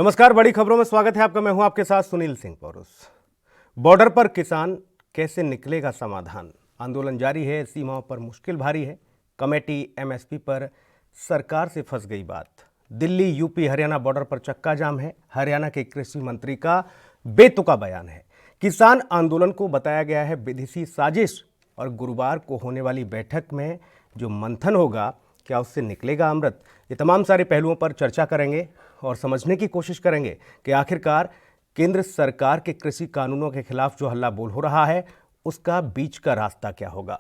नमस्कार, बड़ी खबरों में स्वागत है आपका। मैं हूं आपके साथ सुनील सिंह पौरुष। बॉर्डर पर किसान कैसे निकलेगा समाधान? आंदोलन जारी है, सीमाओं पर मुश्किल भारी है। कमेटी एमएसपी पर सरकार से फंस गई बात। दिल्ली, यूपी, हरियाणा बॉर्डर पर चक्का जाम है। हरियाणा के कृषि मंत्री का बेतुका बयान है। किसान आंदोलन को बताया गया है विदेशी साजिश, और गुरुवार को होने वाली बैठक में जो मंथन होगा, क्या उससे निकलेगा अमृत? ये तमाम सारे पहलुओं पर चर्चा करेंगे और समझने की कोशिश करेंगे कि आखिरकार केंद्र सरकार के कृषि कानूनों के खिलाफ जो हल्ला बोल हो रहा है, उसका बीच का रास्ता क्या होगा।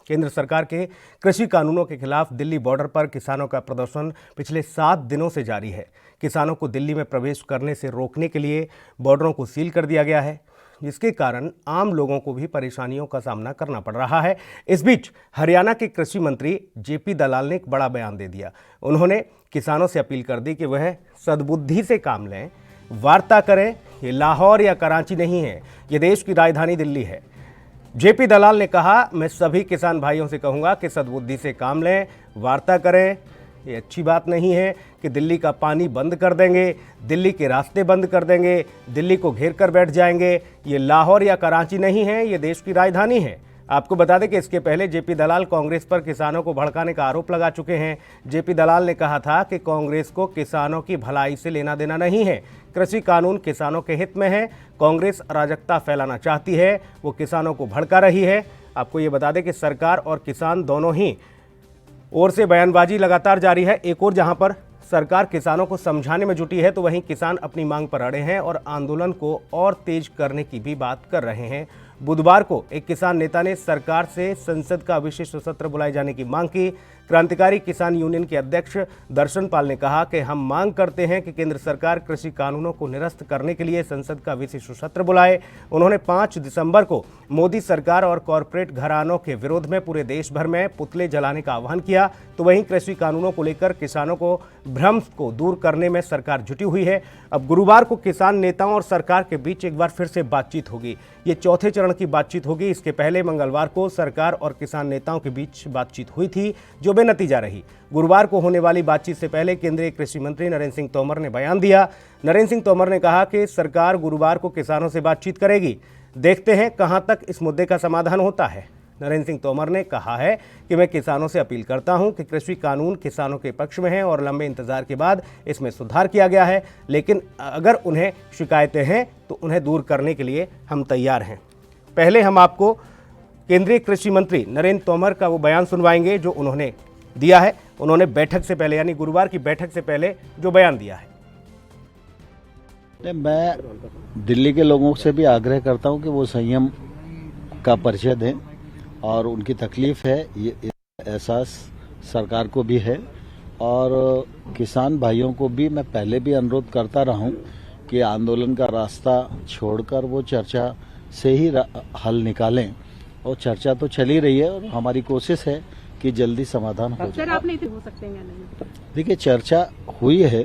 केंद्र सरकार के कृषि कानूनों के खिलाफ दिल्ली बॉर्डर पर किसानों का प्रदर्शन पिछले 7 दिनों से जारी है। किसानों को दिल्ली में प्रवेश करने से रोकने के लिए बॉर्डरों को सील कर दिया गया है, जिसके कारण आम लोगों को भी परेशानियों का सामना करना पड़ रहा है। इस बीच हरियाणा के कृषि मंत्री जेपी दलाल ने एक बड़ा बयान दे दिया। उन्होंने किसानों से अपील कर दी कि वह सद्बुद्धि से काम लें, वार्ता करें। ये लाहौर या कराची नहीं है, ये देश की राजधानी दिल्ली है। जेपी दलाल ने कहा, मैं सभी किसान भाइयों से कहूंगा कि सद्बुद्धि से काम लें, वार्ता करें। ये अच्छी बात नहीं है कि दिल्ली का पानी बंद कर देंगे, दिल्ली के रास्ते बंद कर देंगे, दिल्ली को घेर कर बैठ जाएंगे। ये लाहौर या कराची नहीं है, ये देश की राजधानी है। आपको बता दें कि इसके पहले जेपी दलाल कांग्रेस पर किसानों को भड़काने का आरोप लगा चुके हैं। जेपी दलाल ने कहा था कि कांग्रेस को किसानों की भलाई से लेना देना नहीं है, कृषि कानून किसानों के हित में है। कांग्रेस अराजकता फैलाना चाहती है, वो किसानों को भड़का रही है। आपको ये बता दें कि सरकार और किसान दोनों ही ओर से बयानबाजी लगातार जारी है। एक और जहां पर सरकार किसानों को समझाने में जुटी है, तो वहीं किसान अपनी मांग पर अड़े हैं और आंदोलन को और तेज करने की भी बात कर रहे हैं। बुधवार को एक किसान नेता ने सरकार से संसद का विशेष सत्र बुलाए जाने की मांग की। क्रांतिकारी किसान यूनियन के अध्यक्ष दर्शन पाल ने कहा कि हम मांग करते हैं कि केंद्र सरकार कृषि कानूनों को निरस्त करने के लिए संसद का विशेष सत्र बुलाए। उन्होंने 5 दिसंबर को मोदी सरकार और कॉरपोरेट घरानों के विरोध में पूरे देश भर में पुतले जलाने का आह्वान किया। तो वहीं कृषि कानूनों को लेकर किसानों को भ्रम को दूर करने में सरकार जुटी हुई है। अब गुरुवार को किसान नेताओं और सरकार के बीच एक बार फिर से बातचीत होगी। ये चौथे चरण की बातचीत होगी। इसके पहले मंगलवार को सरकार और किसान नेताओं के बीच बातचीत हुई थी, जो बेनतीजा रही। गुरुवार को होने वाली बातचीत से पहले केंद्रीय कृषि मंत्री नरेंद्र सिंह तोमर ने बयान दिया। नरेंद्र सिंह तोमर ने कहा कि सरकार गुरुवार को किसानों से बातचीत करेगी। देखते हैं कहां तक इस मुद्दे का समाधान होता है। नरेंद्र सिंह तोमर ने कहा है कि मैं किसानों से अपील करता हूं कि कृषि कानून किसानों के पक्ष में है और लंबे इंतजार के बाद इसमें सुधार किया गया है, लेकिन अगर उन्हें शिकायतें हैं तो उन्हें दूर करने के लिए हम तैयार हैं। पहले हम आपको केंद्रीय कृषि मंत्री नरेंद्र तोमर का वो बयान सुनवाएंगे जो उन्होंने दिया है। उन्होंने बैठक से पहले, यानी गुरुवार की बैठक से पहले जो बयान दिया है। मैं दिल्ली के लोगों से भी आग्रह करता हूं कि वो संयम का परिचय दें, और उनकी तकलीफ है, ये एहसास सरकार को भी है, और किसान भाइयों को भी मैं पहले भी अनुरोध करता रहा हूं कि आंदोलन का रास्ता छोड़कर वो चर्चा से ही हल निकालें। और चर्चा तो चल ही रही है और हमारी कोशिश है कि जल्दी समाधान हो जाए। आपने हो सकते हैं या नहीं? देखिए, चर्चा हुई है,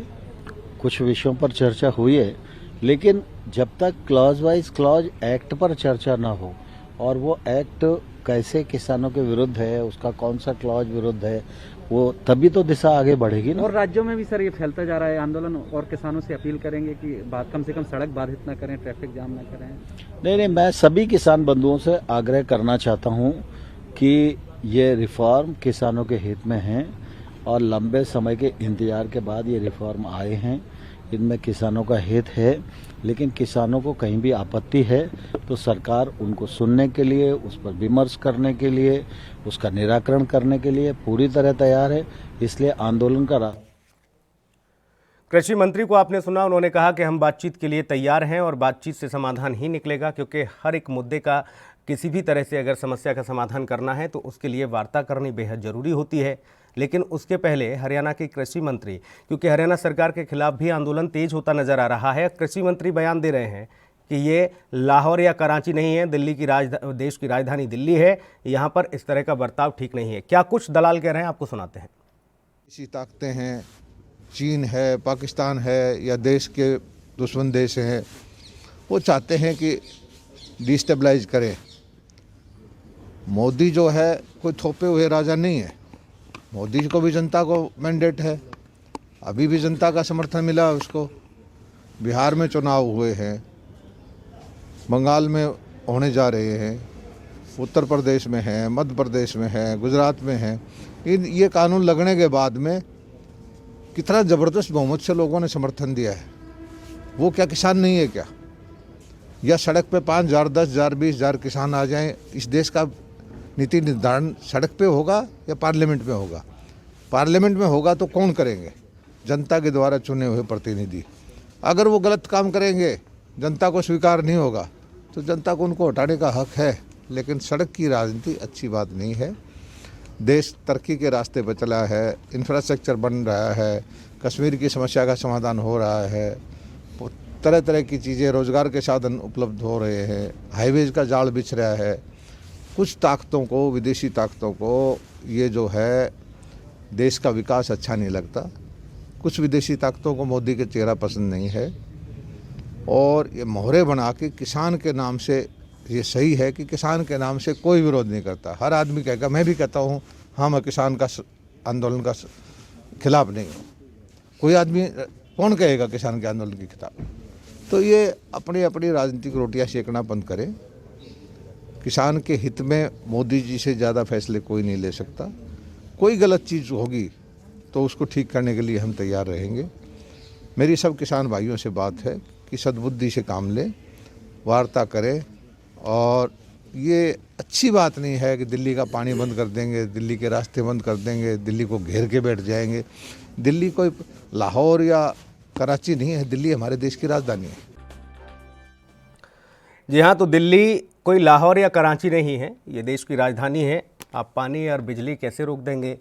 कुछ विषयों पर चर्चा हुई है, लेकिन जब तक क्लॉज वाइज क्लॉज एक्ट पर चर्चा ना हो, और वो एक्ट कैसे किसानों के विरुद्ध है, उसका कौन सा क्लॉज विरुद्ध है, वो तभी तो दिशा आगे बढ़ेगी ना। और राज्यों में भी सर ये फैलता जा रहा है आंदोलन, और किसानों से अपील करेंगे कि बात कम से कम सड़क बाधित न करें, ट्रैफिक जाम न करें। नहीं, मैं सभी किसान बंधुओं से आग्रह करना चाहता हूं कि ये रिफॉर्म किसानों के हित में है, और लंबे समय के इंतजार के बाद ये रिफॉर्म आए हैं। इनमें किसानों का हित है, लेकिन किसानों को कहीं भी आपत्ति है तो सरकार उनको सुनने के लिए, उस पर विमर्श करने के लिए, उसका निराकरण करने के लिए पूरी तरह तैयार है। इसलिए आंदोलन का कृषि मंत्री को आपने सुना, उन्होंने कहा कि हम बातचीत के लिए तैयार हैं और बातचीत से समाधान ही निकलेगा, क्योंकि हर एक मुद्दे का किसी भी तरह से अगर समस्या का समाधान करना है तो उसके लिए वार्ता करनी बेहद ज़रूरी होती है। लेकिन उसके पहले हरियाणा के कृषि मंत्री, क्योंकि हरियाणा सरकार के खिलाफ भी आंदोलन तेज होता नजर आ रहा है, कृषि मंत्री बयान दे रहे हैं कि ये लाहौर या कराची नहीं है, दिल्ली की देश की राजधानी दिल्ली है, यहाँ पर इस तरह का बर्ताव ठीक नहीं है। क्या कुछ दलाल कह रहे हैं, आपको सुनाते हैं। इसी ताकतें हैं, चीन है, पाकिस्तान है, या देश के दुश्मन देश हैं, वो चाहते हैं कि डिस्टेबलाइज करें। मोदी जो है कोई थोपे हुए राजा नहीं है। मोदी को भी जनता को मैंडेट है, अभी भी जनता का समर्थन मिला उसको। बिहार में चुनाव हुए हैं, बंगाल में होने जा रहे हैं, उत्तर प्रदेश में हैं, मध्य प्रदेश में हैं, गुजरात में हैं। ये कानून लगने के बाद में कितना ज़बरदस्त बहुमत से लोगों ने समर्थन दिया है। वो क्या किसान नहीं है क्या? या सड़क पे 5,000, 10,000, 20,000 किसान आ जाएं, इस देश का नीति निर्धारण सड़क पे होगा या पार्लियामेंट में होगा? पार्लियामेंट में होगा तो कौन करेंगे? जनता के द्वारा चुने हुए प्रतिनिधि। अगर वो गलत काम करेंगे, जनता को स्वीकार नहीं होगा, तो जनता को उनको हटाने का हक है। लेकिन सड़क की राजनीति अच्छी बात नहीं है। देश तरक्की के रास्ते पर चला है, इंफ्रास्ट्रक्चर बन रहा है, कश्मीर की समस्या का समाधान हो रहा है, तरह तरह की चीज़ें, रोज़गार के साधन उपलब्ध हो रहे हैं, हाईवेज का जाल बिछ रहा है। कुछ ताकतों को, विदेशी ताकतों को ये जो है देश का विकास अच्छा नहीं लगता। कुछ विदेशी ताकतों को मोदी का चेहरा पसंद नहीं है, और ये मोहरे बना के किसान के नाम से, ये सही है कि किसान के नाम से कोई विरोध नहीं करता। हर आदमी कहेगा, मैं भी कहता हूँ हाँ मैं किसान का आंदोलन का खिलाफ नहीं हूँ। कोई आदमी कौन कहेगा किसान के आंदोलन के खिलाफ? तो ये अपनी अपनी राजनीतिक रोटियां सेकना बंद करें। किसान के हित में मोदी जी से ज़्यादा फैसले कोई नहीं ले सकता। कोई गलत चीज़ होगी तो उसको ठीक करने के लिए हम तैयार रहेंगे। मेरी सब किसान भाइयों से बात है कि सद्बुद्धि से काम लें, वार्ता करें। और ये अच्छी बात नहीं है कि दिल्ली का पानी बंद कर देंगे, दिल्ली के रास्ते बंद कर देंगे, दिल्ली को घेर के बैठ जाएंगे। दिल्ली कोई लाहौर या कराची नहीं है, दिल्ली हमारे देश की राजधानी है। जी हाँ, तो दिल्ली कोई लाहौर या कराची नहीं है, ये देश की राजधानी है। आप पानी और बिजली कैसे रोक देंगे,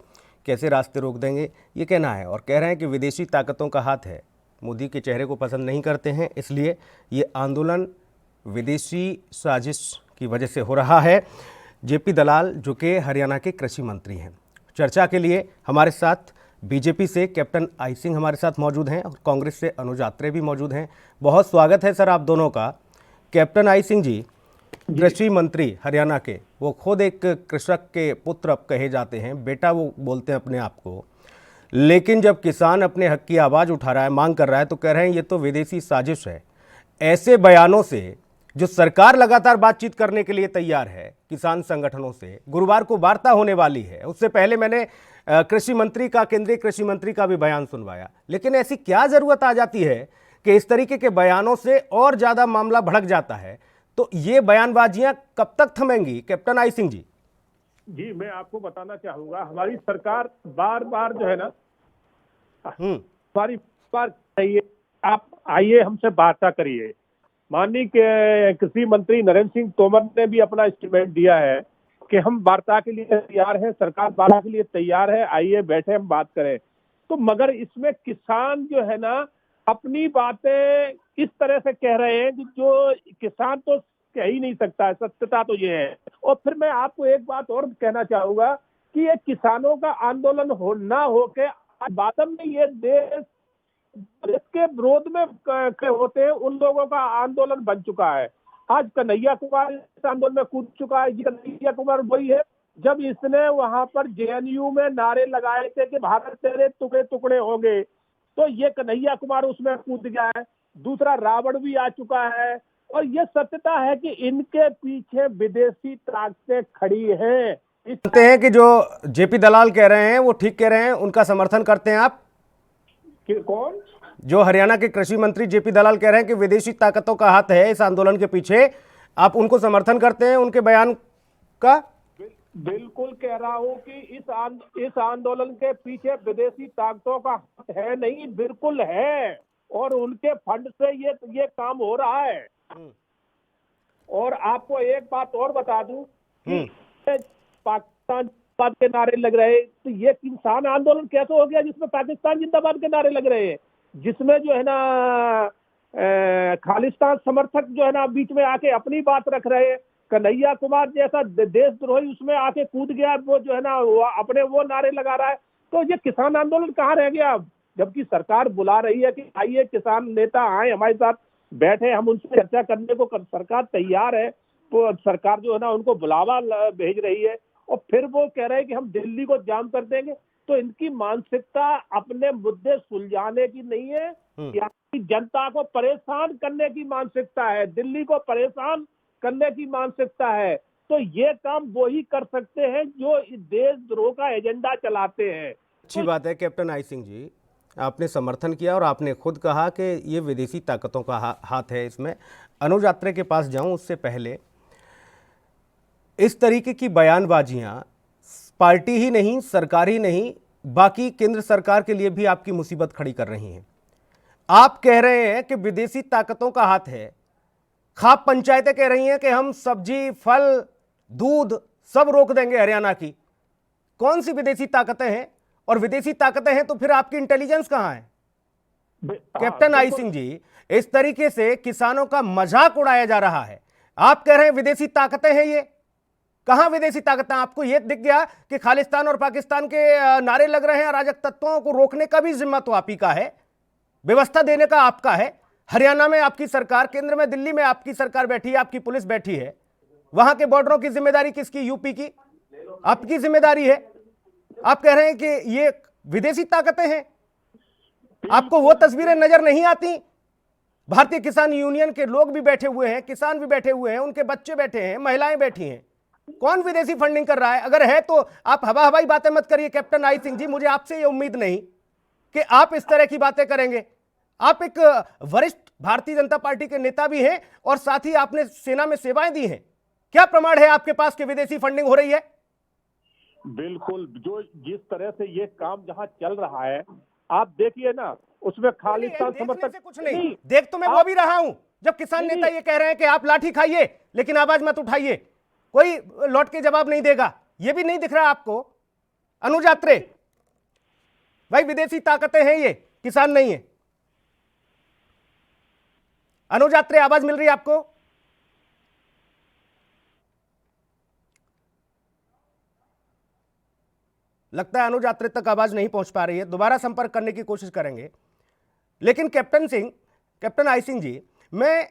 कैसे रास्ते रोक देंगे, ये कहना है। और कह रहे हैं कि विदेशी ताकतों का हाथ है, मोदी के चेहरे को पसंद नहीं करते हैं, इसलिए ये आंदोलन विदेशी साजिश की वजह से हो रहा है। जेपी दलाल जो कि हरियाणा के कृषि मंत्री हैं, चर्चा के लिए हमारे साथ बीजेपी से कैप्टन आई सिंह हमारे साथ मौजूद हैं और कांग्रेस से अनुज आत्रे भी मौजूद हैं। बहुत स्वागत है सर आप दोनों का। कैप्टन आई सिंह जी, कृषि मंत्री हरियाणा के, वो खुद एक कृषक के पुत्र अब कहे जाते हैं, बेटा वो बोलते हैं अपने आप को। लेकिन जब किसान अपने हक की आवाज़ उठा रहा है, मांग कर रहा है, तो कह रहे हैं ये तो विदेशी साजिश है। ऐसे बयानों से जो सरकार लगातार बातचीत करने के लिए तैयार है किसान संगठनों से, गुरुवार को वार्ता होने वाली है। उससे पहले मैंने कृषि मंत्री का, केंद्रीय कृषि मंत्री का भी बयान सुनवाया। लेकिन ऐसी क्या जरूरत आ जाती है कि इस तरीके के बयानों से और ज्यादा मामला भड़क जाता है? तो ये बयानबाजियां कब तक थमेंगी कैप्टन आई सिंह जी? जी, मैं आपको बताना चाहूंगा, हमारी सरकार बार बार जो है ना, हमारी बार चाहिए आप आइए हमसे वार्ता करिए। माननीय कृषि मंत्री नरेंद्र सिंह तोमर ने भी अपना स्टेटमेंट दिया है कि हम वार्ता के लिए तैयार हैं, सरकार वार्ता के लिए तैयार है, आइए बैठे हम बात करें। तो मगर इसमें किसान जो है ना अपनी बातें इस तरह से कह रहे हैं कि जो किसान तो कह ही नहीं सकता है, सत्यता तो ये है। और फिर मैं आपको एक बात और कहना चाहूंगा कि ये किसानों का आंदोलन हो ना होके वास्तव में ये देश इसके विरोध में होते हैं उन लोगों का आंदोलन बन चुका है। आज कन्हैया कुमार इस आंदोलन में कूद चुका है। ये कन्हैया कुमार वही है जब इसने वहां पर जेएनयू में नारे लगाए थे कि भारत तेरे टुकड़े टुकड़े होंगे, तो ये कन्हैया कुमार उसमें कूद गया है। दूसरा रावण भी आ चुका है। और ये सत्यता है कि इनके पीछे विदेशी ताकतें खड़ी हैं। कहते हैं कि जो जेपी दलाल कह रहे हैं वो ठीक कह रहे हैं, उनका समर्थन करते हैं आप? कौन? जो हरियाणा के कृषि मंत्री जेपी दलाल कह रहे हैं कि विदेशी ताकतों का हाथ है इस आंदोलन के पीछे, आप उनको समर्थन करते हैं उनके बयान का? बिल्कुल कह रहा हूं कि इस आंदोलन के पीछे विदेशी ताकतों का हाथ है नहीं, बिल्कुल है। और उनके फंड से ये काम हो रहा है। और आपको एक बात और बता दूं कि पाकिस्तान जिंदाबाद के नारे लग रहे हैं, तो ये किसान आंदोलन कैसे हो गया जिसमें पाकिस्तान जिंदाबाद के नारे लग रहे हैं, जिसमें जो है ना खालिस्तान समर्थक जो है ना बीच में आके अपनी बात रख रहे हैं। कन्हैया कुमार जैसा देशद्रोही उसमें आके कूद गया, वो जो है ना अपने वो नारे लगा रहा है। तो ये किसान आंदोलन कहाँ रह गया? जबकि सरकार बुला रही है कि आइए किसान नेता आए हमारे साथ बैठे, हम उनसे चर्चा करने को सरकार तैयार है। तो सरकार जो है ना उनको बुलावा भेज रही है और फिर वो कह रहे हैं कि हम दिल्ली को जाम कर देंगे। तो इनकी मानसिकता अपने मुद्दे सुलझाने की नहीं है या कि जनता को परेशान करने की मानसिकता है, दिल्ली को परेशान करने की मानसिकता है, तो ये काम वो ही कर सकते हैं जो देशद्रोह का एजेंडा चलाते हैं। अच्छी बात है कैप्टन आई सिंह जी, आपने समर्थन किया और आपने खुद कहा कि ये विदेशी ताकतों का हाथ है इसमें। अनुज यात्रे के पास जाऊं उससे पहले, इस तरीके की बयानबाजियां पार्टी ही नहीं, सरकार ही नहीं, बाकी केंद्र सरकार के लिए भी आपकी मुसीबत खड़ी कर रही हैं। आप कह रहे हैं कि विदेशी ताकतों का हाथ है, खाप पंचायतें कह रही हैं कि हम सब्जी, फल, दूध सब रोक देंगे हरियाणा की। कौन सी विदेशी ताकतें हैं? और विदेशी ताकतें हैं तो फिर आपकी इंटेलिजेंस कहां है? कैप्टन आई सिंह जी, इस तरीके से किसानों का मजाक उड़ाया जा रहा है। आप कह रहे हैं विदेशी ताकतें हैं, ये कहां विदेशी ताकतें? आपको यह दिख गया कि खालिस्तान और पाकिस्तान के नारे लग रहे हैं, अराजक तत्वों को रोकने का भी जिम्मा तो आप ही का है, व्यवस्था देने का आपका है। हरियाणा में आपकी सरकार, केंद्र में दिल्ली में आपकी सरकार बैठी है, आपकी पुलिस बैठी है। वहां के बॉर्डरों की जिम्मेदारी किसकी? यूपी की, आपकी जिम्मेदारी है। आप कह रहे हैं कि ये विदेशी ताकतें हैं। आपको वो तस्वीरें नजर नहीं आती? भारतीय किसान यूनियन के लोग भी बैठे हुए हैं, किसान भी बैठे हुए हैं, उनके बच्चे बैठे हैं, महिलाएं बैठी हैं। कौन विदेशी फंडिंग कर रहा है? अगर है तो आप हवाई बातें मत करिए कैप्टन आई सिंह जी। मुझे आपसे ये उम्मीद नहीं कि आप इस तरह की बातें करेंगे। आप एक वरिष्ठ भारतीय जनता पार्टी के नेता भी हैं और साथ ही आपने सेना में सेवाएं दी हैं। क्या प्रमाण है आपके पास कि विदेशी फंडिंग हो रही है? बिल्कुल, जो जिस तरह से ये काम जहां चल रहा है, आप देखिए ना, उसमें खालिस्तान समर्थक से कुछ नहीं, देख तो मैं वो भी रहा हूं जब किसान नेता ये कह रहे हैं कि आप लाठी खाइए लेकिन आवाज मत उठाइए, कोई लौट के जवाब नहीं देगा। ये भी नहीं दिख रहा आपको? अनुज यात्रे भाई, विदेशी ताकतें हैं ये, किसान नहीं है। अनुज यात्रे, आवाज मिल रही है आपको? लगता है अनुज यात्रे तक आवाज नहीं पहुंच पा रही है, दोबारा संपर्क करने की कोशिश करेंगे। लेकिन कैप्टन आई सिंह जी, मैं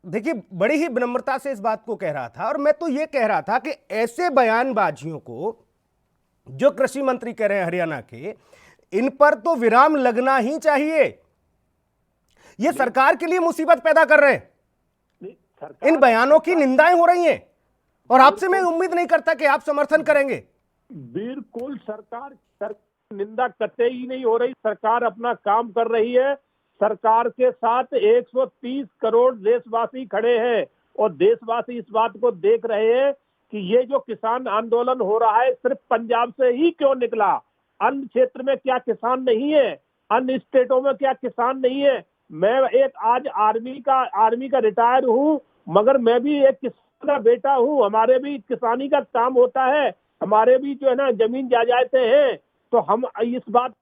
देखिए बड़ी ही विनम्रता से इस बात को कह रहा था, और मैं तो यह कह रहा था कि ऐसे बयानबाजियों को जो कृषि मंत्री कह रहे हैं हरियाणा के, इन पर तो विराम लगना ही चाहिए। ये सरकार के लिए मुसीबत पैदा कर रहे हैं। इन बयानों की निंदाएं हो रही हैं और आपसे मैं उम्मीद नहीं करता कि आप समर्थन करेंगे। बिल्कुल, सरकार निंदा करते ही नहीं हो रही। सरकार अपना काम कर रही है। सरकार के साथ 130 करोड़ देशवासी खड़े हैं और देशवासी इस बात को देख रहे हैं कि ये जो किसान आंदोलन हो रहा है सिर्फ पंजाब से ही क्यों निकला। अन्य क्षेत्र में क्या किसान नहीं है? अन्य स्टेटों में क्या किसान नहीं है? मैं एक आज आर्मी का रिटायर हूं, मगर मैं भी एक किसान का बेटा हूं। हमारे भी किसानी का काम होता है, हमारे भी जो है ना जमीन जायदादें हैं। तो हम इस बात,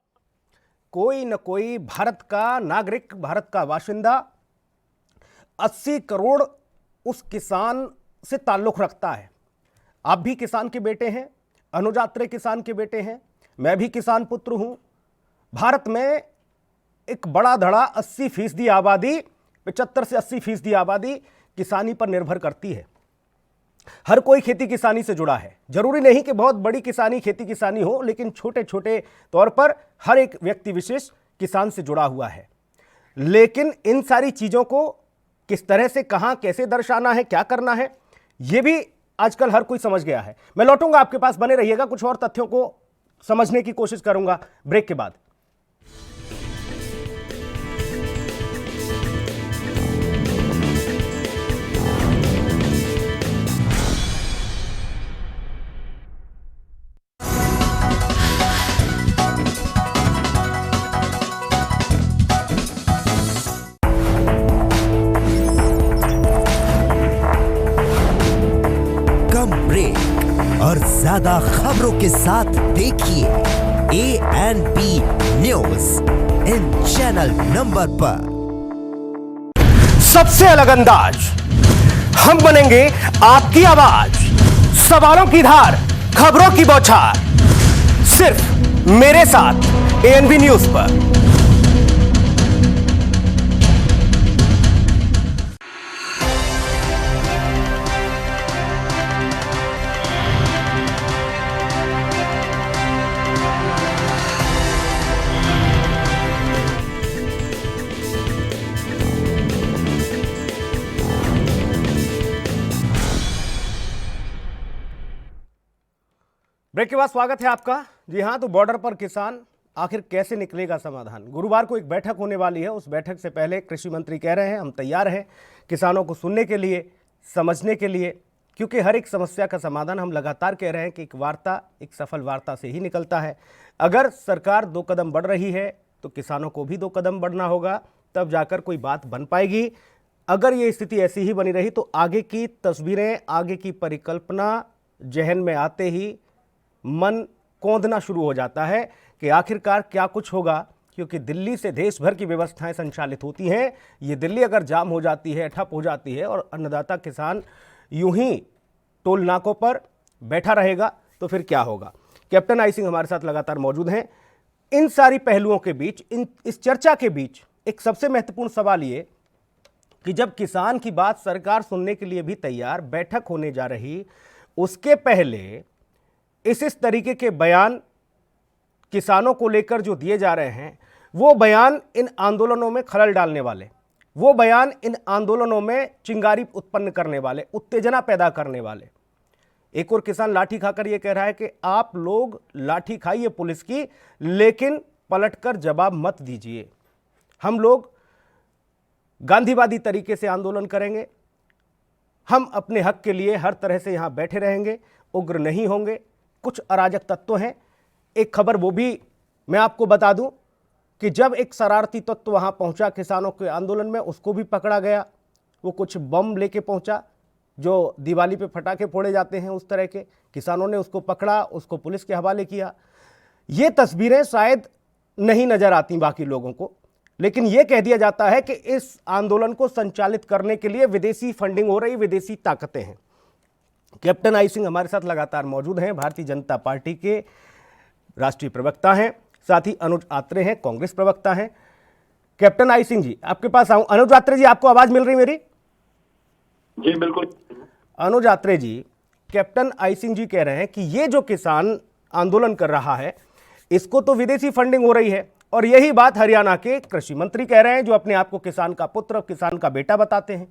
कोई न कोई भारत का नागरिक, भारत का बाशिंदा 80 करोड़ उस किसान से ताल्लुक रखता है। आप भी किसान के बेटे हैं, अनुज यात्रे किसान के बेटे हैं, मैं भी किसान पुत्र हूं। भारत में एक बड़ा धड़ा 80% आबादी, 75 से 80% आबादी किसानी पर निर्भर करती है। हर कोई खेती किसानी से जुड़ा है। जरूरी नहीं कि बहुत बड़ी किसानी खेती किसानी हो, लेकिन छोटे छोटे तौर पर हर एक व्यक्ति विशेष किसान से जुड़ा हुआ है। लेकिन इन सारी चीजों को किस तरह से, कहां, कैसे दर्शाना है, क्या करना है, यह भी आजकल हर कोई समझ गया है। मैं लौटूंगा आपके पास, बने रहिएगा, कुछ और तथ्यों को समझने की कोशिश करूंगा ब्रेक के बाद। और ज्यादा खबरों के साथ देखिए ANP news in channel number पर। सबसे अलग अंदाज, हम बनेंगे आपकी आवाज, सवालों की धार, खबरों की बौछार, सिर्फ मेरे साथ ANP न्यूज पर। ब्रेक के बाद स्वागत है आपका। जी हाँ, तो बॉर्डर पर किसान आखिर कैसे निकलेगा समाधान। गुरुवार को एक बैठक होने वाली है। उस बैठक से पहले कृषि मंत्री कह रहे हैं हम तैयार हैं किसानों को सुनने के लिए, समझने के लिए, क्योंकि हर एक समस्या का समाधान हम लगातार कह रहे हैं कि एक वार्ता, एक सफल वार्ता से ही निकलता है। अगर सरकार 2 कदम बढ़ रही है तो किसानों को भी 2 कदम बढ़ना होगा, तब जाकर कोई बात बन पाएगी। अगर ये स्थिति ऐसी ही बनी रही तो आगे की तस्वीरें, आगे की परिकल्पना जहन में आते ही मन कौंधना शुरू हो जाता है कि आखिरकार क्या कुछ होगा, क्योंकि दिल्ली से देश भर की व्यवस्थाएं संचालित होती हैं। ये दिल्ली अगर जाम हो जाती है, ठप हो जाती है और अन्नदाता किसान यूं ही टोल नाकों पर बैठा रहेगा तो फिर क्या होगा। कैप्टन आई सिंह हमारे साथ लगातार मौजूद हैं। इन सारी पहलुओं के बीच, इस चर्चा के बीच एक सबसे महत्वपूर्ण सवाल ये कि जब किसान की बात सरकार सुनने के लिए भी तैयार, बैठक होने जा रही, उसके पहले इस तरीके के बयान किसानों को लेकर जो दिए जा रहे हैं, वो बयान इन आंदोलनों में खलल डालने वाले, वो बयान इन आंदोलनों में चिंगारी उत्पन्न करने वाले, उत्तेजना पैदा करने वाले। एक और किसान लाठी खाकर ये कह रहा है कि आप लोग लाठी खाइए पुलिस की, लेकिन पलटकर जवाब मत दीजिए। हम लोग गांधीवादी तरीके से आंदोलन करेंगे, हम अपने हक के लिए हर तरह से यहां बैठे रहेंगे, उग्र नहीं होंगे। कुछ अराजक तत्व हैं। एक खबर वो भी मैं आपको बता दूं कि जब एक शरारती तत्व वहां पहुंचा किसानों के आंदोलन में, उसको भी पकड़ा गया। वो कुछ बम लेके पहुंचा जो दिवाली पे फटाके फोड़े जाते हैं, उस तरह के। किसानों ने उसको पकड़ा, उसको पुलिस के हवाले किया। ये तस्वीरें शायद नहीं नजर आती बाकी लोगों को, लेकिन यह कह दिया जाता है कि इस आंदोलन को संचालित करने के लिए विदेशी फंडिंग हो रही, विदेशी ताकतें हैं। कैप्टन आई सिंह हमारे साथ लगातार मौजूद हैं, भारतीय जनता पार्टी के राष्ट्रीय प्रवक्ता हैं, साथ ही अनुज आत्रे हैं, कांग्रेस प्रवक्ता हैं। कैप्टन आई सिंह जी, आपके पास आऊं। अनुज आत्रे जी, आपको आवाज मिल रही मेरी? जी बिल्कुल। अनुज आत्रे जी, कैप्टन आई सिंह जी कह रहे हैं कि ये जो किसान आंदोलन कर रहा है, इसको तो विदेशी फंडिंग हो रही है, और यही बात हरियाणा के कृषि मंत्री कह रहे हैं, जो अपने आप को किसान का पुत्र, किसान का बेटा बताते हैं।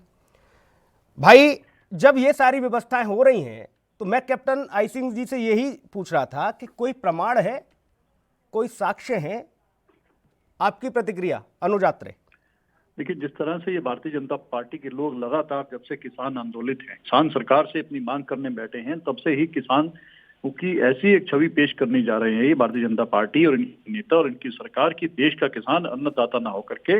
भाई, जब ये सारी व्यवस्थाएं हो रही हैं तो मैं कैप्टन आई सिंह जी से यही पूछ रहा था कि कोई प्रमाण है, कोई साक्ष्य है? आपकी प्रतिक्रिया अनुज आत्रे। देखिए, जिस तरह से ये भारतीय जनता पार्टी के लोग लगातार जब से किसान आंदोलित हैं, किसान सरकार से अपनी मांग करने बैठे हैं, तब से ही किसान की ऐसी एक छवि पेश करनी जा रहे हैं ये भारतीय जनता पार्टी और इनके नेता और इनकी सरकार की देश का किसान अन्नदाता ना होकर के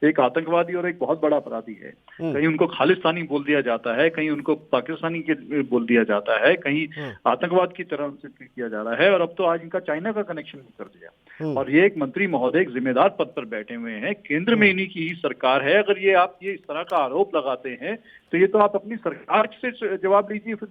एक आतंकवादी और एक बहुत बड़ा अपराधी है। कहीं उनको खालिस्तानी बोल दिया जाता है, कहीं उनको पाकिस्तानी के बोल दिया जाता है, कहीं आतंकवाद की तरह से किया जा रहा है, और अब तो आज इनका चाइना का कनेक्शन भी कर दिया। और ये एक मंत्री महोदय एक जिम्मेदार पद पर बैठे हुए हैं, केंद्र में इन्हीं की ही सरकार है। अगर ये आप ये इस तरह का आरोप लगाते हैं तो ये तो आप अपनी सरकार से जवाब लीजिए। फिर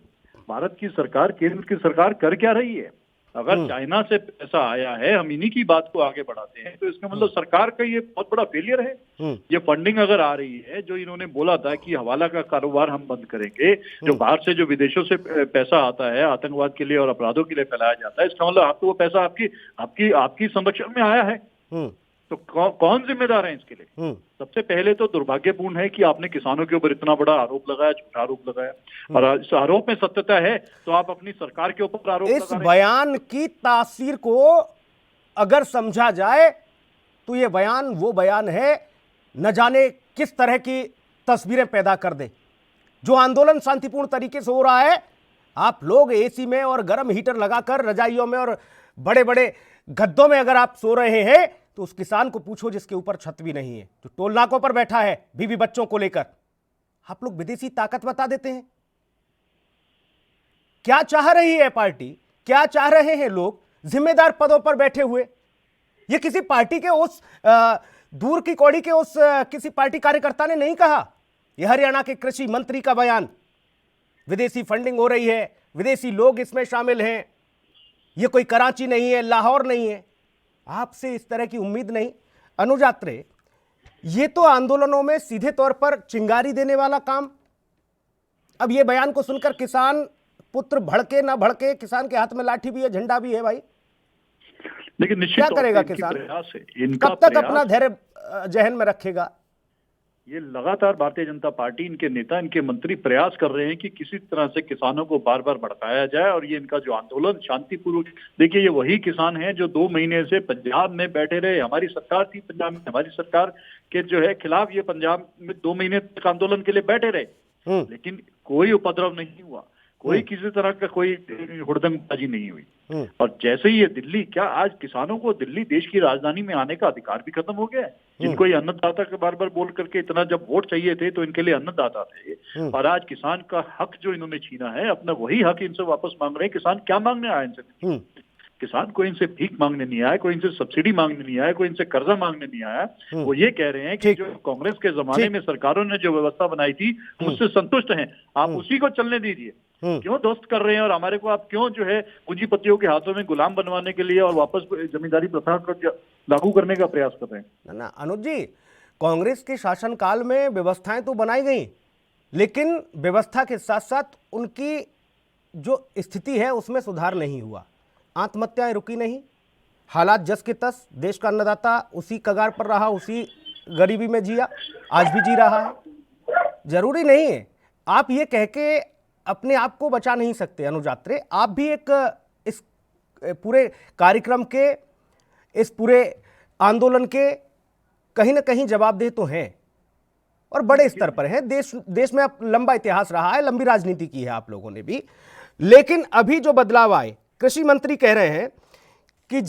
भारत की सरकार, केंद्र की सरकार कर क्या रही है? अगर चाइना से पैसा आया है, हम इन्हीं की बात को आगे बढ़ाते हैं, तो इसका मतलब सरकार का ये बहुत बड़ा फेलियर है। ये फंडिंग अगर आ रही है, जो इन्होंने बोला था कि हवाला का कारोबार हम बंद करेंगे, जो बाहर से, जो विदेशों से पैसा आता है आतंकवाद के लिए और अपराधों के लिए फैलाया जाता है, इसका मतलब आपको वो पैसा आपकी संरक्षण में आया है। तो कौन जिम्मेदार है इसके लिए? सबसे पहले तो दुर्भाग्यपूर्ण है कि आपने किसानों के ऊपर इतना बड़ा आरोप लगाया, झूठा आरोप लगाया, और इस आरोप में सत्यता है तो आप अपनी सरकार के ऊपर आरोप इस बयान की तासीर को अगर समझा जाए तो ये बयान वो बयान है, न जाने किस तरह की तस्वीरें पैदा कर दे। जो आंदोलन शांतिपूर्ण तरीके से हो रहा है, आप लोग एसी में और गर्म हीटर लगाकर रजाइयों में और बड़े बड़े गद्दों में अगर आप सो रहे हैं, तो उस किसान को पूछो जिसके ऊपर छत भी नहीं है, जो टोल नाकों पर बैठा है बीवी बच्चों को लेकर। आप लोग विदेशी ताकत बता देते हैं। क्या चाह रही है पार्टी, क्या चाह रहे हैं लोग जिम्मेदार पदों पर बैठे हुए? ये किसी पार्टी के उस दूर की कौड़ी के उस किसी पार्टी कार्यकर्ता ने नहीं कहा। यह हरियाणा के कृषि मंत्री का बयान। विदेशी फंडिंग हो रही है, विदेशी लोग इसमें शामिल हैं, ये कोई कराची नहीं है, लाहौर नहीं है। आपसे इस तरह की उम्मीद नहीं। अनुज आत्रे, ये तो आंदोलनों में सीधे तौर पर चिंगारी देने वाला काम। अब ये बयान को सुनकर किसान पुत्र भड़के ना भड़के, किसान के हाथ में लाठी भी है, झंडा भी है भाई, लेकिन निश्चित क्या करेगा किसान? कब तक अपना धैर्य जहन में रखेगा? ये लगातार भारतीय जनता पार्टी, इनके नेता, इनके मंत्री प्रयास कर रहे हैं कि किसी तरह से किसानों को बार बार भड़काया जाए और ये इनका जो आंदोलन शांतिपूर्वक, देखिए ये वही किसान हैं जो 2 महीने से पंजाब में बैठे रहे। हमारी सरकार थी पंजाब में, हमारी सरकार के जो है खिलाफ ये पंजाब में 2 महीने तक आंदोलन के लिए बैठे रहे, लेकिन कोई उपद्रव नहीं हुआ, कोई किसी तरह का कोई हुड़दंगबाजी नहीं हुई। और जैसे ही ये दिल्ली, क्या आज किसानों को दिल्ली देश की राजधानी में आने का अधिकार भी खत्म हो गया है? जिनको ये अन्नदाता के बार बार बोल करके इतना जब वोट चाहिए थे तो इनके लिए अन्नदाता थे, और आज किसान का हक जो इन्होंने छीना है, अपना वही हक इनसे वापस मांग रहे हैं। किसान क्या मांगने आया इनसे? किसान कोई इनसे भीख मांगने नहीं आया, कोई इनसे सब्सिडी मांगने नहीं आया, कोई इनसे कर्जा मांगने नहीं आया। वो ये कह रहे हैं कि जो कांग्रेस के जमाने में सरकारों ने जो व्यवस्था बनाई थी उससे संतुष्ट हैं, आप उसी को चलने दीजिए। क्यों ध्वस्त कर रहे हैं और हमारे को आप क्यों जो है पूंजीपतियों के हाथों में गुलाम बनवाने के लिए और वापस जमींदारी प्रथा को लागू करने का प्रयास कर रहे हैं? ना अनुज जी, कांग्रेस के शासनकाल में व्यवस्थाएं तो बनाई गई, लेकिन व्यवस्था के साथ साथ उनकी जो स्थिति है उसमें सुधार नहीं हुआ। आत्महत्याएं रुकी नहीं, हालात जस के तस, देश का अन्नदाता उसी कगार पर रहा, उसी गरीबी में जिया, आज भी जी रहा है। जरूरी नहीं है आप ये कह के अपने आप को बचा नहीं सकते अनुज आत्रे, आप भी एक इस पूरे कार्यक्रम के, इस पूरे आंदोलन के कहीं ना कहीं जवाबदेह तो हैं और बड़े स्तर पर हैं। देश में अब लंबा इतिहास रहा है, लंबी राजनीति की है आप लोगों ने भी, लेकिन अभी जो बदलाव आए, कृषि मंत्री कह रहे हैं कि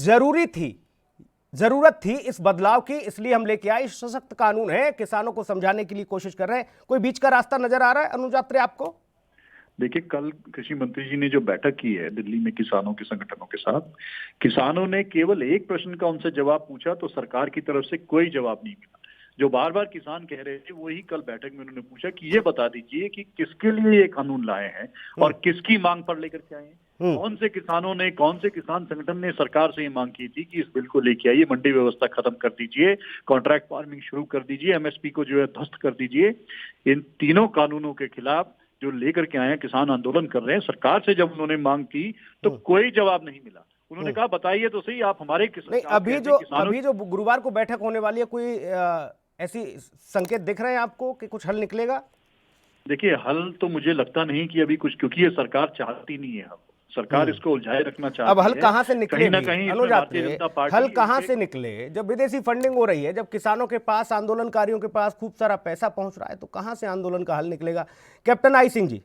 जरूरत थी इस बदलाव की, इसलिए हम लेके आए, सशक्त कानून है, किसानों को समझाने के लिए कोशिश कर रहे हैं। कोई बीच का रास्ता नजर आ रहा है अनुज आत्रे आपको? देखिए, कल कृषि मंत्री जी ने जो बैठक की है दिल्ली में किसानों के संगठनों के साथ, किसानों ने केवल एक प्रश्न का उनसे जवाब पूछा तो सरकार की तरफ से कोई जवाब नहीं मिला। जो बार बार किसान कह रहे थे वही कल बैठक में उन्होंने पूछा कि ये बता दीजिए कि किसके लिए ये कानून लाए हैं और किसकी मांग पर लेकर के आए हैं। कौन से किसानों ने, कौन से किसान संगठन ने सरकार से ये मांग की थी कि इस बिल को लेके आइए, मंडी व्यवस्था खत्म कर दीजिए, कॉन्ट्रैक्ट फार्मिंग शुरू कर दीजिए, एमएसपी को जो है ध्वस्त कर दीजिए। इन तीनों कानूनों के खिलाफ जो लेकर के आए हैं, किसान आंदोलन कर रहे हैं। सरकार से जब उन्होंने मांग की तो कोई जवाब नहीं मिला। उन्होंने कहा बताइए तो सही, आप हमारे नहीं, अभी जो गुरुवार को बैठक होने वाली है, कोई ऐसी संकेत दिख रहे हैं आपको कि कुछ हल निकलेगा? देखिए, हल तो मुझे लगता नहीं कि अभी कुछ, क्योंकि ये सरकार चाहती नहीं है। सरकार इसको उलझाए रखना चाहती है। अब हल कहां से निकले? कहीं ना कहीं भारतीय जनता पार्टी, हल कहां से निकले? जब विदेशी फंडिंग हो रही है, जब किसानों के पास, आंदोलनकारियों के पास खूब सारा पैसा पहुंच रहा है, तो कहां से आंदोलन का हल निकलेगा? कैप्टन आई सिंह जी,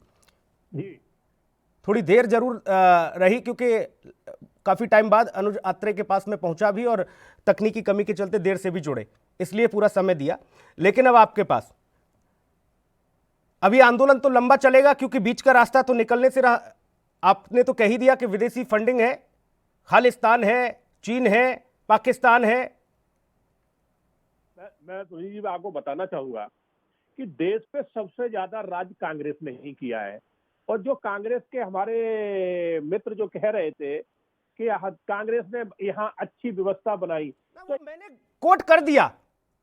थोड़ी देर जरूर रही, क्योंकि काफी टाइम बाद अनुज आत्रे के पास में पहुंचा भी और तकनीकी कमी के चलते देर से भी जुड़े, इसलिए पूरा समय दिया। लेकिन अब आपके पास, अभी आंदोलन तो लंबा चलेगा, क्योंकि बीच का रास्ता तो निकलने से रहा। आपने तो कह ही दिया कि विदेशी फंडिंग है, खालिस्तान है, चीन है, पाकिस्तान है। मैं सुनील जी आपको बताना चाहूंगा कि देश पे सबसे ज्यादा राज कांग्रेस ने ही किया है। और जो कांग्रेस के हमारे मित्र जो कह रहे थे कि कांग्रेस ने यहाँ अच्छी व्यवस्था बनाई, तो मैंने कोट कर दिया,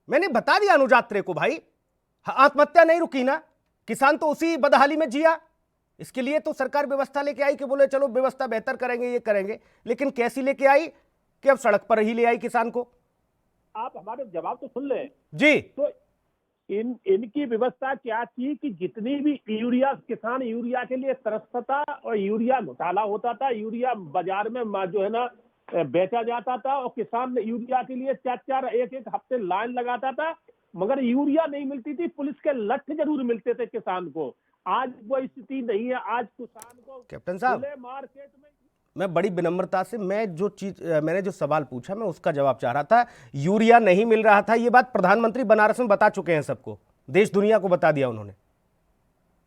मैंने बता दिया अनुज आत्रे को, भाई आत्महत्या नहीं रुकी ना, किसान तो उसी बदहाली में जिया। इसके लिए तो सरकार व्यवस्था लेके आई कि बोले चलो व्यवस्था बेहतर करेंगे, ये करेंगे, लेकिन कैसी लेके आई कि अब सड़क पर ही ले आई किसान को। आप हमारे जवाब तो सुन ले जी। तो इनकी व्यवस्था क्या थी कि जितनी भी यूरिया, किसान यूरिया के लिए तरसता था और यूरिया घोटाला होता था, यूरिया बाजार में जो है ना बेचा जाता था और किसान यूरिया के लिए 4-4 एक हफ्ते लाइन लगाता था, मगर यूरिया नहीं मिलती थी। पुलिस के लठ जरूर मिलते थे किसान को। आज वो स्थिति नहीं है। आज किसान को कैप्टन साहब, मार्केट में, मैं बड़ी विनम्रता से, मैंने जो सवाल पूछा मैं उसका जवाब चाह रहा था। यूरिया नहीं मिल रहा था, ये बात प्रधानमंत्री बनारस में बता चुके हैं सबको, देश दुनिया को बता दिया उन्होंने।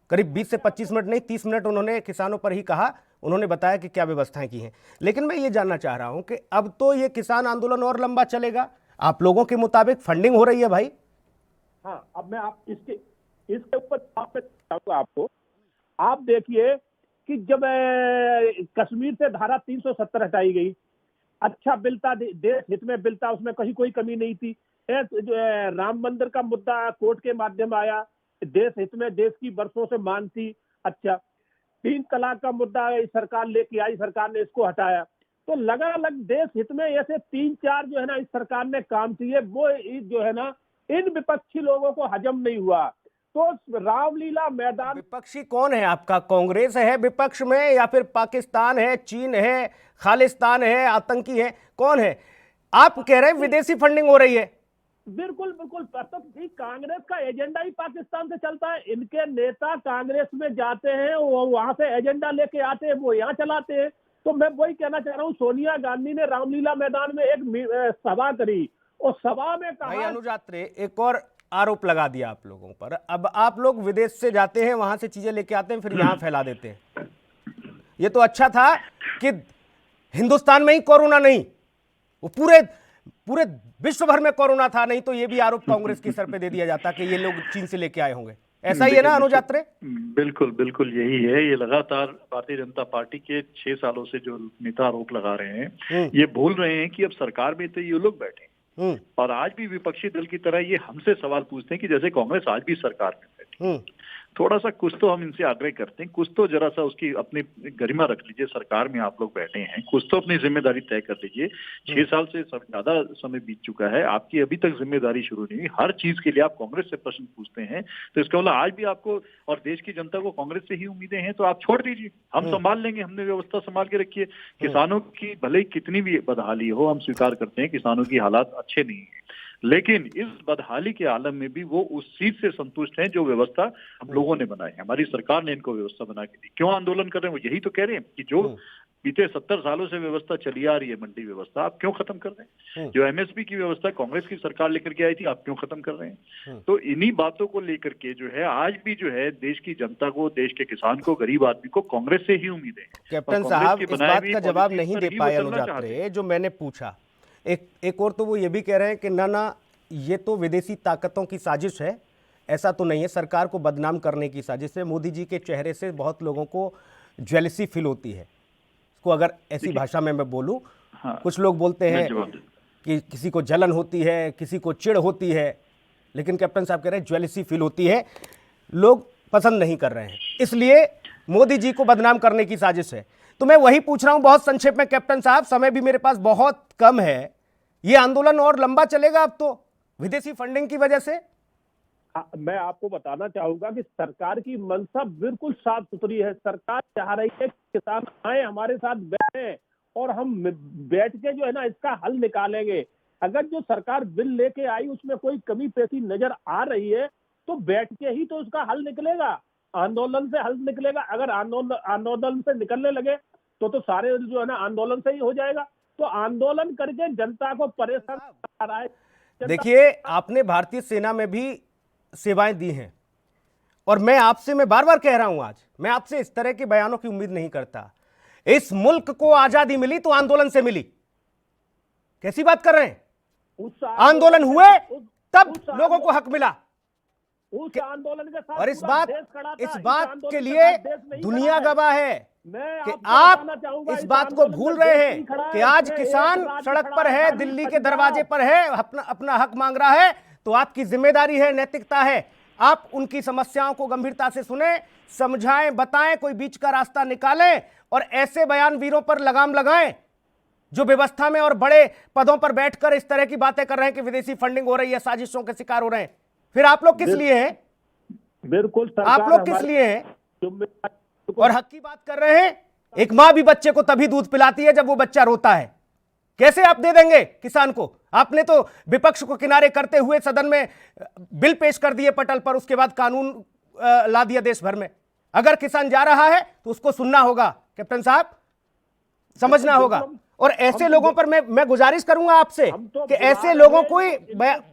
करीब 20 से 25 मिनट नहीं, 30 मिनट उन्होंने किसानों पर ही कहा, उन्होंने बताया कि क्या व्यवस्थाएं की हैं। लेकिन मैं ये जानना चाह रहा हूं कि अब तो ये किसान आंदोलन और लंबा चलेगा, आप लोगों के मुताबिक फंडिंग हो रही है भाई। हाँ, अब मैं आप इसके ऊपर आपको आप देखिए कि जब कश्मीर से धारा 370 हटाई गई, अच्छा बिल था, देश हित में बिल था, उसमें कहीं कोई कमी नहीं थी। राम मंदिर का मुद्दा कोर्ट के माध्यम आया, देश हित में, देश की वर्षों से मांग थी। अच्छा, 3 तलाक का मुद्दा सरकार लेके आई, सरकार ने इसको हटाया। तो लगा अलग देश हित में ऐसे 3-4 जो है ना इस सरकार ने काम किए, वो जो है ना इन विपक्षी लोगों को हजम नहीं हुआ। तो रामलीला मैदान, विपक्षी कौन है आपका? कांग्रेस है विपक्ष में, या फिर पाकिस्तान है, चीन है, खालिस्तान है, आतंकी है, कौन है? आप कह रहे हैं विदेशी फंडिंग हो रही है। बिल्कुल बिल्कुल, तो कांग्रेस का एजेंडा ही पाकिस्तान से चलता है। इनके नेता कांग्रेस में जाते हैं, वो वहां से एजेंडा लेके आते हैं, वो यहाँ चलाते हैं। तो मैं वही कहना चाह रहा हूँ, सोनिया गांधी ने रामलीला मैदान में एक सभा करी और सभा में भाई कहा, अनुज आत्रे, एक और आरोप लगा दिया आप लोगों पर। अब आप लोग विदेश से जाते हैं, वहां से चीजें लेके आते हैं, फिर यहाँ फैला देते हैं। ये तो अच्छा था कि हिंदुस्तान में ही कोरोना नहीं, वो पूरे विश्व भर में कोरोना था, नहीं तो ये भी आरोप कांग्रेस के सर पे दे दिया जाता कि ये लोग चीन से लेके आए होंगे। ऐसा ही है ना अनुज आत्रे? बिल्कुल बिल्कुल यही है। ये लगातार भारतीय जनता पार्टी के 6 सालों से जो नेता आरोप लगा रहे हैं, ये भूल रहे हैं कि अब सरकार में तो ये लोग बैठे हैं और आज भी विपक्षी दल की तरह ये हमसे सवाल पूछते हैं कि जैसे कांग्रेस आज भी सरकार में बैठी। थोड़ा सा कुछ तो हम इनसे आग्रह करते हैं, कुछ तो जरा सा उसकी अपनी गरिमा रख लीजिए। सरकार में आप लोग बैठे हैं, कुछ तो अपनी जिम्मेदारी तय कर लीजिए। 6 साल से ज्यादा समय बीत चुका है, आपकी अभी तक जिम्मेदारी शुरू नहीं हुई। हर चीज के लिए आप कांग्रेस से प्रश्न पूछते हैं, तो इसका मतलब आज भी आपको और देश की जनता को कांग्रेस से ही उम्मीदें हैं। तो आप छोड़ दीजिए, हम संभाल लेंगे, हमने व्यवस्था संभाल के रखी है। किसानों की भले ही कितनी भी बदहाली हो, हम स्वीकार करते हैं किसानों की हालात अच्छे नहीं है, लेकिन इस बदहाली के आलम में भी वो उस चीज से संतुष्ट हैं जो व्यवस्था हम लोगों ने बनाई है। हमारी सरकार ने इनको व्यवस्था बना के दी। क्यों आंदोलन कर रहे हैं? वो यही तो कह रहे हैं कि जो बीते 70 सालों से व्यवस्था चली आ रही है, मंडी व्यवस्था, आप क्यों खत्म कर रहे हैं? जो एमएसपी की व्यवस्था कांग्रेस की सरकार लेकर के आई थी, आप क्यों खत्म कर रहे हैं? तो इन्हीं बातों को लेकर के जो है आज भी जो है देश की जनता को, देश के किसान को, गरीब आदमी को कांग्रेस से ही उम्मीदें हैं। कैप्टन साहब इस बात का जवाब नहीं दे पाए अनुज आत्रे, जो मैंने पूछा। एक और तो वो ये भी कह रहे हैं कि ना ये तो विदेशी ताकतों की साजिश है, ऐसा तो नहीं है, सरकार को बदनाम करने की साजिश है। मोदी जी के चेहरे से बहुत लोगों को जेलसी फील होती है, इसको अगर ऐसी भाषा में मैं बोलूं। कुछ लोग बोलते हैं कि किसी को जलन होती है, किसी को चिढ़ होती है, लेकिन कैप्टन साहब कह रहे हैं जेलसी फील होती है, लोग पसंद नहीं कर रहे हैं, इसलिए मोदी जी को बदनाम करने की साजिश है। तो मैं वही पूछ रहा हूं बहुत संक्षेप में कैप्टन साहब, समय भी मेरे पास बहुत कम है, ये आंदोलन और लंबा चलेगा अब तो विदेशी फंडिंग की वजह से? मैं आपको बताना चाहूंगा कि सरकार की मंशा बिल्कुल साफ सुथरी है। सरकार चाह रही है कि किसान आए, हमारे साथ बैठे और हम बैठ के जो है ना इसका हल निकालेंगे। अगर जो सरकार बिल लेके आई उसमें कोई कमी पेशी नजर आ रही है तो बैठ के ही तो उसका हल निकलेगा, आंदोलन से हल निकलेगा। अगर आंदोलन से निकलने लगे तो सारे जो है ना आंदोलन से ही हो जाएगा। तो आंदोलन करके जनता को परेशान कर रहा है। देखिए, आपने भारतीय सेना में भी सेवाएं दी हैं और मैं बार बार कह रहा हूं, आज मैं आपसे इस तरह के बयानों की उम्मीद नहीं करता। इस मुल्क को आजादी मिली तो आंदोलन से मिली, कैसी बात कर रहे हैं? आंदोलन हुए तब लोगों को हक मिला। उस आंदोलन के साथ और इस बात के के लिए दुनिया गवाह है कि आप इस बात को भूल रहे हैं कि आज किसान सड़क पर है, दिल्ली के दरवाजे पर है, अपना हक मांग रहा है। तो आपकी जिम्मेदारी है, नैतिकता है, आप उनकी समस्याओं को गंभीरता से सुने, समझाएं, बताएं, कोई बीच का रास्ता निकालें और ऐसे बयान वीरों पर लगाम लगाएं जो व्यवस्था में और बड़े पदों पर बैठकर इस तरह की बातें कर रहे हैं कि विदेशी फंडिंग हो रही है, साजिशों के शिकार हो रहे हैं। फिर आप लोग किस लिए हैं? बिल्कुल, आप लोग किस लिए हैं और हक की बात कर रहे हैं? एक मां भी बच्चे को तभी दूध पिलाती है जब वो बच्चा रोता है। कैसे आप दे देंगे किसान को? आपने तो विपक्ष को किनारे करते हुए सदन में बिल पेश कर दिए पटल पर, उसके बाद कानून ला दिया देश भर में। अगर किसान जा रहा है तो उसको सुनना होगा कैप्टन साहब, समझना होगा। और ऐसे लोगों पर मैं गुजारिश करूंगा आपसे कि ऐसे लोगों को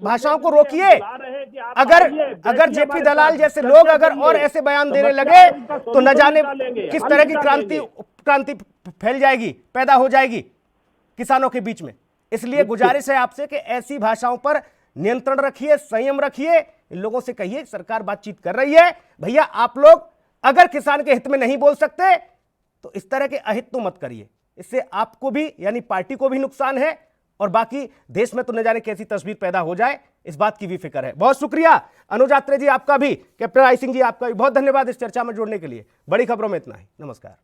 भाषाओं को रोकिए। अगर जेपी दलाल जैसे लोग अगर और ऐसे बयान देने लगे तो न जाने किस तरह की क्रांति फैल जाएगी, पैदा हो जाएगी किसानों के बीच में। इसलिए गुजारिश है आपसे कि ऐसी भाषाओं पर नियंत्रण रखिए, संयम रखिए। इन लोगों से कहिए सरकार बातचीत कर रही है, भैया आप लोग अगर किसान के हित में नहीं बोल सकते तो इस तरह के अहित तो मत करिए। इससे आपको भी यानी पार्टी को भी नुकसान है और बाकी देश में तो न जाने कैसी तस्वीर पैदा हो जाए, इस बात की भी फिक्र है। बहुत शुक्रिया अनुज आत्रे जी आपका भी, कैप्टन आई सिंह जी आपका भी बहुत धन्यवाद इस चर्चा में जुड़ने के लिए। बड़ी खबरों में इतना ही, नमस्कार।